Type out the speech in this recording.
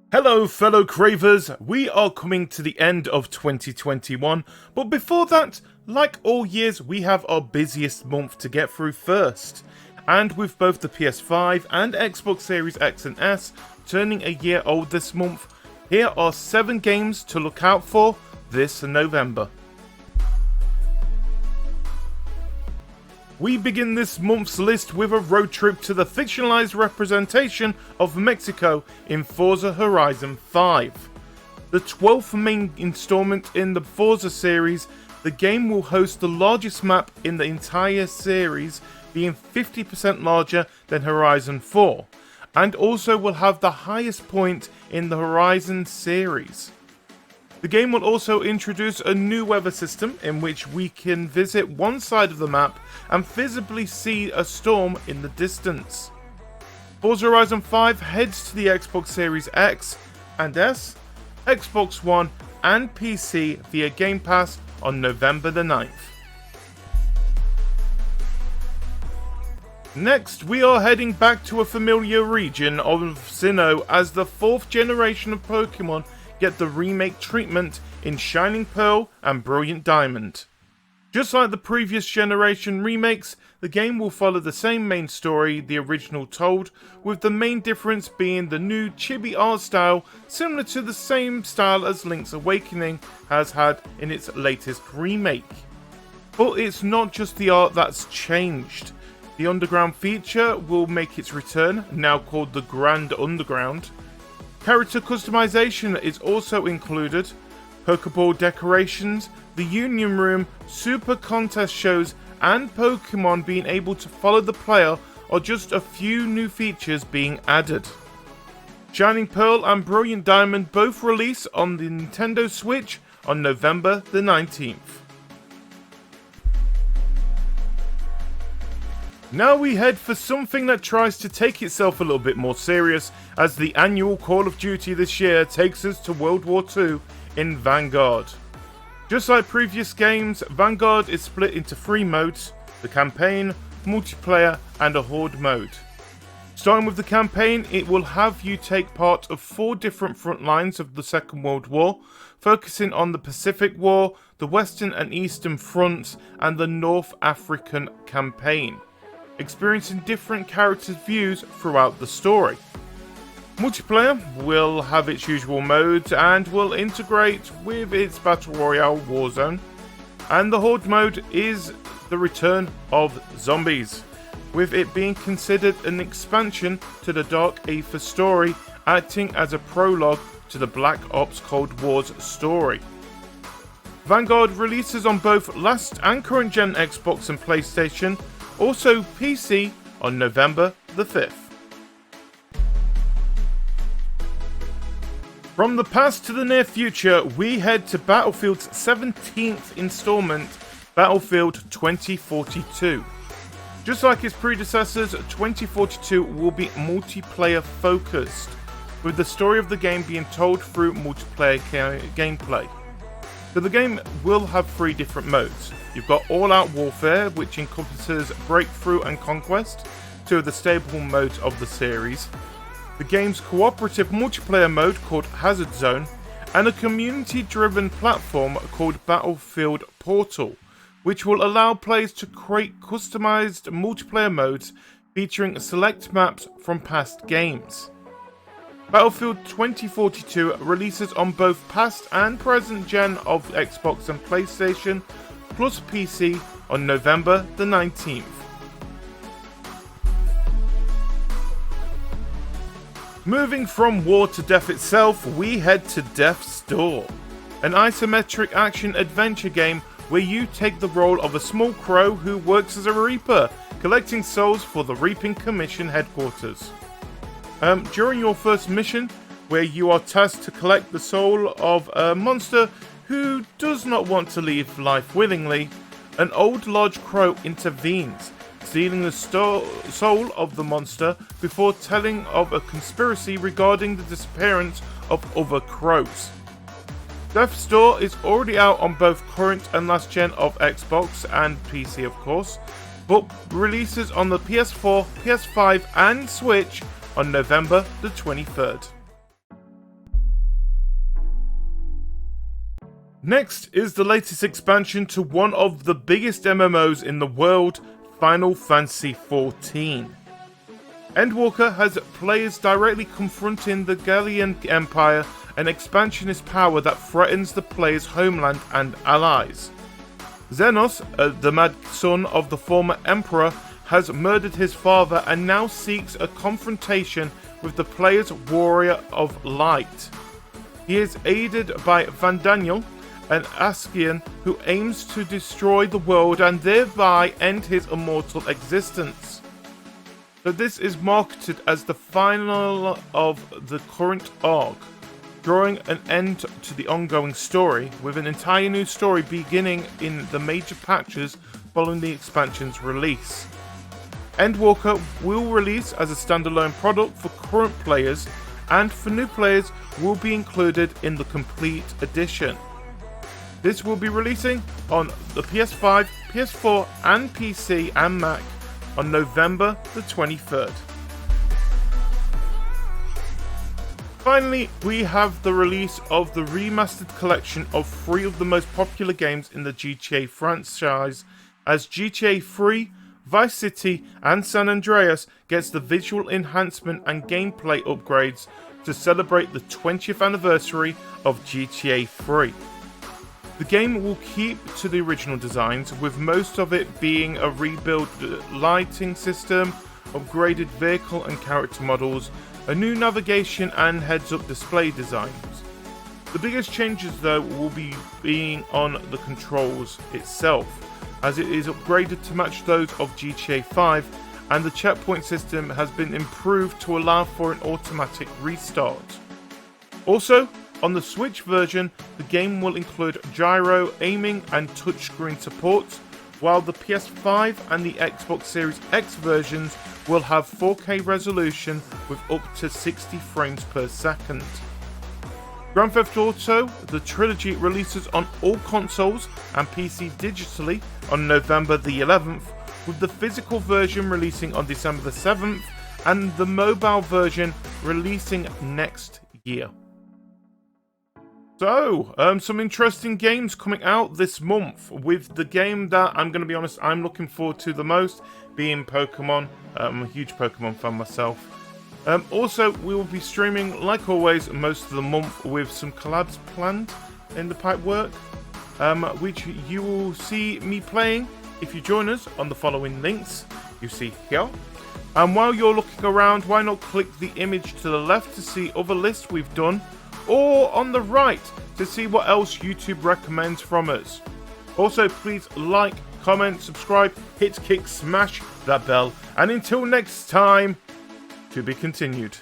Hello fellow Cravers, we are coming to the end of 2021, but before that, like all years, we have our busiest month to get through first. And with both the PS5 and Xbox Series X and S turning a year old this month, here are 7 games to look out for this November. We begin this month's list with a road trip to the fictionalized representation of Mexico in Forza Horizon 5. The 12th main installment in the Forza series, the game will host the largest map in the entire series, being 50% larger than Horizon 4, and also will have the highest point in the Horizon series. The game will also introduce a new weather system in which we can visit one side of the map and visibly see a storm in the distance. Forza Horizon 5 heads to the Xbox Series X and S, Xbox One and PC via Game Pass on November the 9th. Next, we are heading back to a familiar region of Sinnoh as the 4th generation of Pokemon get the remake treatment in Shining Pearl and Brilliant Diamond. Just like the previous generation remakes, the game will follow the same main story the original told, with the main difference being the new chibi art style similar to the same style as Link's Awakening has had in its latest remake. But it's not just the art that's changed. The underground feature will make its return, now called the Grand Underground. Character customization is also included, Pokeball decorations, the Union Room, Super Contest shows, and Pokemon being able to follow the player are just a few new features being added. Shining Pearl and Brilliant Diamond both release on the Nintendo Switch on November the 19th. Now we head for something that tries to take itself a little bit more serious, as the annual Call of Duty this year takes us to World War II in Vanguard. Just like previous games, Vanguard is split into 3 modes: the campaign, multiplayer and a horde mode. Starting with the campaign, it will have you take part of 4 different front lines of the Second World War, focusing on the Pacific War, the Western and Eastern fronts and the North African campaign, experiencing different characters' views throughout the story. Multiplayer will have its usual modes and will integrate with its Battle Royale Warzone, and the Horde mode is the return of zombies, with it being considered an expansion to the Dark Aether story, acting as a prologue to the Black Ops Cold War's story. Vanguard releases on both last and current gen Xbox and PlayStation, also PC on November the 5th. From the past to the near future, we head to Battlefield's 17th installment, Battlefield 2042. Just like its predecessors, 2042 will be multiplayer focused, with the story of the game being told through multiplayer gameplay. So the game will have 3 different modes. You've got All-Out Warfare, which encompasses Breakthrough and Conquest, 2 of the staple modes of the series, the game's cooperative multiplayer mode called Hazard Zone, and a community-driven platform called Battlefield Portal, which will allow players to create customized multiplayer modes featuring select maps from past games. Battlefield 2042 releases on both past and present gen of Xbox and PlayStation, plus PC on November the 19th. Moving from war to death itself, we head to Death's Door, an isometric action adventure game where you take the role of a small crow who works as a reaper, collecting souls for the Reaping Commission headquarters. During your first mission, where you are tasked to collect the soul of a monster who does not want to leave life willingly, an old large crow intervenes, stealing the soul of the monster before telling of a conspiracy regarding the disappearance of other crows. Death's Door is already out on both current and last gen of Xbox and PC of course, but releases on the PS4, PS5 and Switch on November the 23rd. Next is the latest expansion to one of the biggest MMOs in the world, Final Fantasy XIV. Endwalker has players directly confronting the Gallian Empire, an expansionist power that threatens the player's homeland and allies. Xenos, the mad son of the former emperor, has murdered his father and now seeks a confrontation with the player's warrior of light. He is aided by Vandaniel, an Askian who aims to destroy the world and thereby end his immortal existence. So this is marketed as the final of the current arc, drawing an end to the ongoing story, with an entire new story beginning in the major patches following the expansion's release. Endwalker will release as a standalone product for current players, and for new players will be included in the complete edition. This will be releasing on the PS5, PS4 and PC and Mac on November the 23rd. Finally, we have the release of the remastered collection of 3 of the most popular games in the GTA franchise, as GTA 3, Vice City and San Andreas gets the visual enhancement and gameplay upgrades to celebrate the 20th anniversary of GTA 3. The game will keep to the original designs, with most of it being a rebuilt lighting system, upgraded vehicle and character models, a new navigation and heads-up display designs. The biggest changes though will be being on the controls itself, as it is upgraded to match those of GTA 5, and the checkpoint system has been improved to allow for an automatic restart. Also, on the Switch version, the game will include gyro, aiming and touchscreen support, while the PS5 and the Xbox Series X versions will have 4K resolution with up to 60 frames per second. Grand Theft Auto, the trilogy, releases on all consoles and PC digitally on November the 11th, with the physical version releasing on December the 7th and the mobile version releasing next year. So, some interesting games coming out this month, with the game that I'm going to be honest, I'm looking forward to the most being Pokemon. I'm a huge Pokemon fan myself. Also, we will be streaming, like always, most of the month with some collabs planned in the pipework, which you will see me playing if you join us on the following links you see here. And while you're looking around, why not click the image to the left to see other lists we've done, or on the right to see what else YouTube recommends from us. Also, please like, comment, subscribe, hit, kick, smash that bell, and until next time, to be continued.